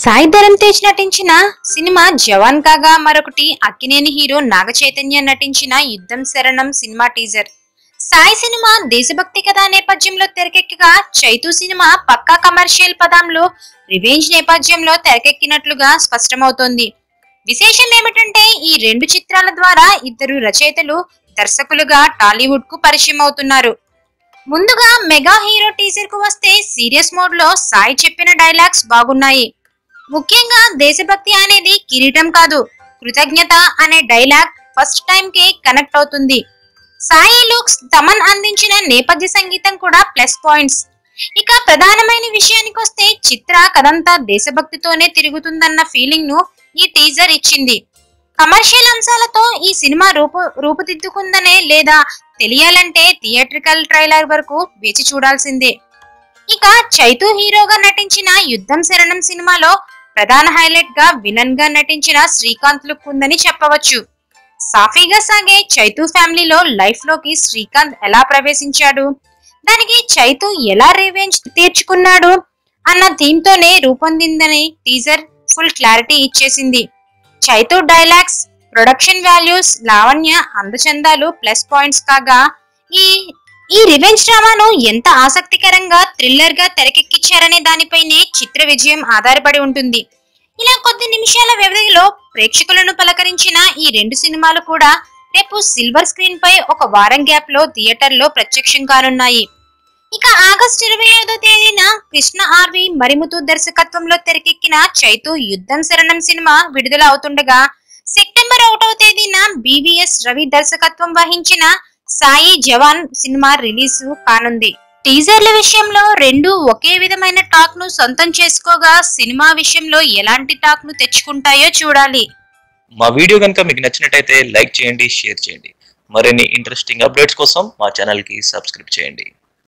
సాయి ధరమ్ తేజ్ నటించిన సినిమా జవాన్ కాగా మరొకటి అక్కినేని హీరో నాగ చైతన్య నటించిన యుద్ధం శరణం సినిమా టీజర్. సాయి సినిమా దేశభక్తి కథా నేపథ్యంలో తెరకెక్కగా చైతు సినిమా పక్కా కమర్షియల్ పదంలో రివెంజ్ నేపథ్యంలో తెరకెక్కినట్లుగా స్పష్టమవుతోంది. విశేషం ఏమిటంటే ఈ రెండు చిత్రాల ద్వారా ఇద్దరు రచయితలు దర్శకులుగా టాలీవుడ్ కు పరిచయం అవుతున్నారు. ముందుగా మెగా హీరో టీజర్ కు వస్తే సీరియస్ మోడ్ లో సాయి చెప్పిన డైలాగ్స్ బాగున్నాయి. ముఖ్యంగా దేశభక్తి అనేది కిరీటం కాదు, కృతజ్ఞత అనే డైలాగ్ ఫస్ట్ టైం కి కనెక్ట్ అవుతుంది. సాయి లుక్స్, తమన్ అందించిన నేపథ్య సంగీతం కూడా ప్లస్ పాయింట్స్. ఇక ప్రధానమైన విషయానికి వస్తే చిత్ర కథంతా దేశభక్తితోనే తిరుగుతుందన్న ఫీలింగ్ ను ఈ టీజర్ ఇచ్చింది. కమర్షియల్ అంశాలతో ఈ సినిమా రూపుదిద్దుకుందనే లేదా తెలియాలంటే థియేట్రికల్ ట్రైలర్ వరకు వేచి చూడాల్సిందే. ఇక చైతు హీరోగా నటించిన యుద్ధం శరణం సినిమాలో ప్రధాన హైలైట్ గా విలన్ గా నటించిన శ్రీకాంత్ లుక్ ఉందని చెప్పవచ్చు. సాఫీగా సాగే చైతు ఫ్యామిలీలో లైఫ్ లోకి శ్రీకాంత్ ఎలా ప్రవేశించాడు, దానికి చైతు ఎలా రివెంజ్ తీర్చుకున్నాడు అన్న థీమ్ తోనే రూపొందిందని టీజర్ ఫుల్ క్లారిటీ ఇచ్చేసింది. Chaitu dialogues, production values, Lavanya అందచందాలు ప్లస్ పాయింట్స్ కాగా ఈ రివెంజ్ డ్రామాను ఎంత ఆసక్తికరంగా థ్రిల్లర్ గా తెరకెక్కించారనే దానిపైనే చిత్ర విజయం ఆధారపడి ఉంటుంది. ఇలా కొద్ది నిమిషాల వ్యవధిలో ప్రేక్షకులను పలకరించిన ఈ రెండు సినిమాలు కూడా రేపు సిల్వర్ స్క్రీన్ పై ఒక వారం గ్యాప్ లో థియేటర్లో ప్రత్యక్షం కానున్నాయి. ఇక ఆగస్టు 25వ తేదీన కృష్ణ ఆర్వి మరిముతు దర్శకత్వంలో తెరకెక్కిన చైతు యుద్ధం శరణం సినిమా విడుదల అవుతుండగా, సెప్టెంబర్ 1వ తేదీన బీవీఎస్ రవి దర్శకత్వం వహించిన సాయి జవాన్ సినిమా రిలీజ్ కానుంది. టీజర్ల విషయంలో రెండు ఒకే విధమైన టాక్ ను సొంతం చేసుకోగా సినిమా విషయంలో ఎలాంటి టాక్ ను తెచ్చుకుంటాయో చూడాలి. మా వీడియో కనుక మీకు నచ్చినట్టయితే లైక్ చేయండి, షేర్ చేయండి. మరిన్ని ఇంట్రెస్టింగ్ అప్డేట్స్ కోసం మా ఛానల్ కి సబ్స్క్రైబ్ చేయండి.